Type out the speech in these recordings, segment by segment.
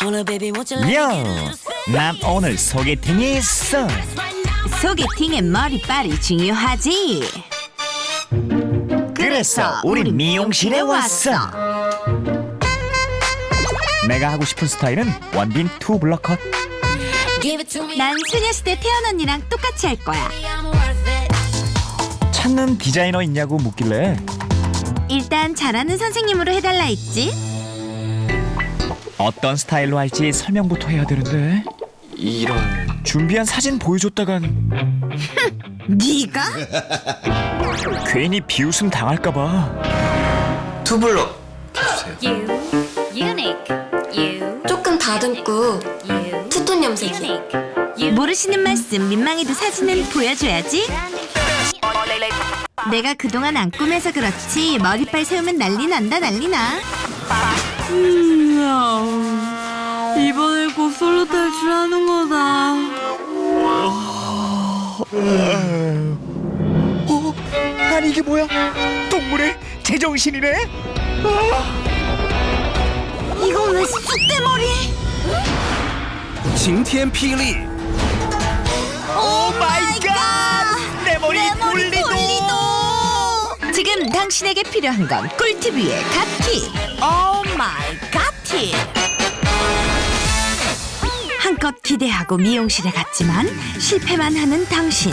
요, 난 오늘 소개팅이 있어. 소개팅엔 머리빨이 중요하지. 그래서 우리 미용실에 왔어. 내가 하고 싶은 스타일은 원빈 투 블럭 컷. 난 소녀시대 태연 언니랑 똑같이 할 거야. 찾는 디자이너 있냐고 묻길래 일단 잘하는 선생님으로 해달라 했지. 어떤 스타일로 할지 설명부터 해야 되는데 이런 준비한 사진 보여줬다간 네가? 괜히 비웃음 당할까봐. 투블럭 해주세요. 조금 다듬고 투톤 염색이요. 모르시는 말씀 민망해도 사진은 보여줘야지. 내가 그동안 안 꾸며서 그렇지 머리빨 세우면 난리 난다 난리 나. 이번에 곧 솔로 탈출하는 거다. 아니 이게 뭐야? 동물의 제정신이네? 이건 왜 쑥대머리? 晴天霹雳 오 마이 갓! 내 머리 돌리도! 지금 당신에게 필요한 건 꿀팁 위에 갓티. 오 마이 갓티. 한껏 기대하고 미용실에 갔지만 실패만 하는 당신.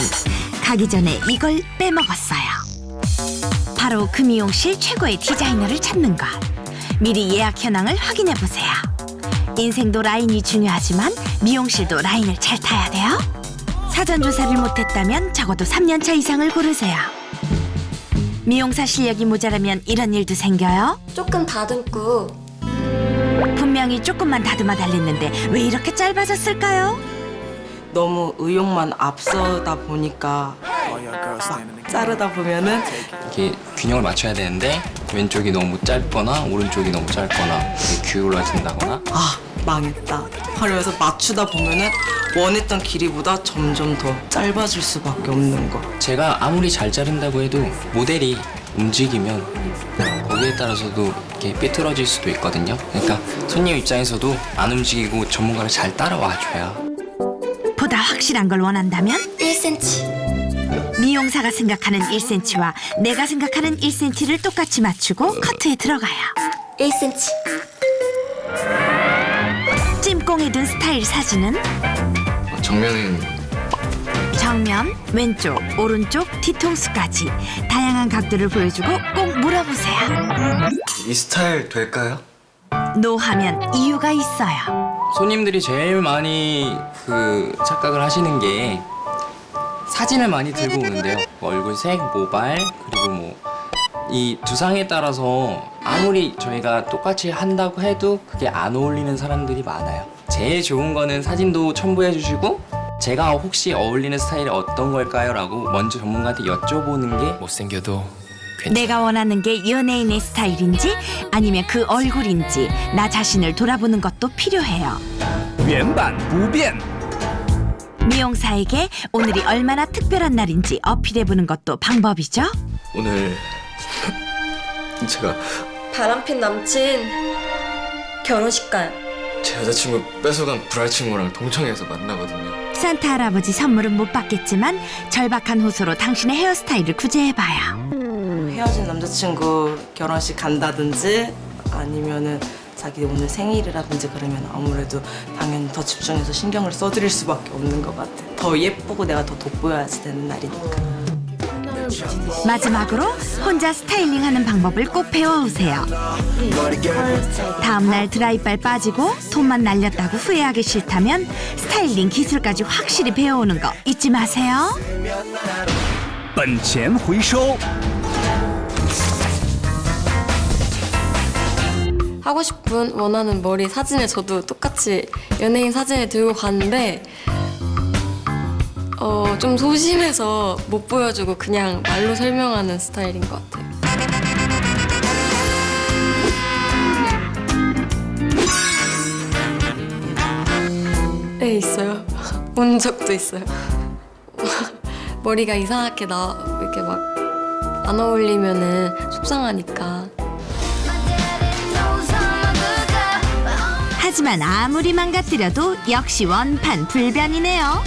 가기 전에 이걸 빼먹었어요. 바로 그 미용실 최고의 디자이너를 찾는 것. 미리 예약 현황을 확인해 보세요. 인생도 라인이 중요하지만 미용실도 라인을 잘 타야 돼요. 사전 조사를 못했다면 적어도 3년차 이상을 고르세요. 미용사 실력이 모자라면 이런 일도 생겨요. 조금 다듬고 분명히 조금만 다듬어 달랬는데 왜 이렇게 짧아졌을까요? 너무 의욕만 앞서다 보니까 막 자르다 보면은 이게 균형을 맞춰야 되는데 왼쪽이 너무 짧거나 오른쪽이 너무 짧거나 기울어진다거나 아 망했다 하면서 맞추다 보면은 원했던 길이보다 점점 더 짧아질 수밖에 없는 거. 제가 아무리 잘 자른다고 해도 모델이 움직이면 거기에 따라서도 이렇게 삐뚤어질 수도 있거든요. 그러니까 손님 입장에서도 안 움직이고 전문가를 잘 따라와줘야. 보다 확실한 걸 원한다면 1cm. 미용사가 생각하는 1cm와 내가 생각하는 1cm를 똑같이 맞추고 커트에 들어가요. 1cm. 찜꽁에 든 스타일 사진은 정면은 정면, 왼쪽, 오른쪽, 뒤통수까지 다양한 각도를 보여주고 꼭 물어보세요. 이 스타일 될까요? 노하면 이유가 있어요. 손님들이 제일 많이 착각을 하시는 게 사진을 많이 들고 오는데요. 얼굴 색, 모발 그리고 이 두상에 따라서 아무리 저희가 똑같이 한다고 해도 그게 안 어울리는 사람들이 많아요. 제일 좋은 거는 사진도 첨부해 주시고 제가 혹시 어울리는 스타일이 어떤 걸까요? 라고 먼저 전문가한테 여쭤보는 게 못생겨도 내가 원하는 게 연예인의 스타일인지 아니면 그 얼굴인지 나 자신을 돌아보는 것도 필요해요. 原版不变 미용사에게 오늘이 얼마나 특별한 날인지 어필해보는 것도 방법이죠. 오늘 제가 바람핀 남친 결혼식 가요. 제 여자친구 뺏어간 불알 친구랑 동창회에서 만나거든요. 산타 할아버지 선물은 못 받겠지만 절박한 호소로 당신의 헤어스타일을 구제해봐요. 헤어진 남자친구 결혼식 간다든지 아니면은 자기 오늘 생일이라든지 그러면 아무래도 당연히 더 집중해서 신경을 써드릴 수밖에 없는 것 같아. 더 예쁘고 내가 더 돋보여야지 되는 날이니까. 마지막으로 혼자 스타일링하는 방법을 꼭 배워오세요. 다음날 드라이빨 빠지고 톤만 날렸다고 후회하기 싫다면 스타일링 기술까지 확실히 배워오는 거 잊지 마세요. 本钱回收 하고 싶은 원하는 머리 사진을 저도 똑같이 연예인 사진을 들고 갔는데 좀 소심해서 못 보여주고 그냥 말로 설명하는 스타일인 것 같아요. 네, 있어요. 본 적도 있어요. 머리가 이상하게 이렇게 막 안 어울리면은 속상하니까. 하지만 아무리 망가뜨려도 역시 원판 불변이네요.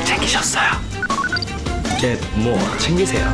챙기셨어요? 이게 뭐 챙기세요.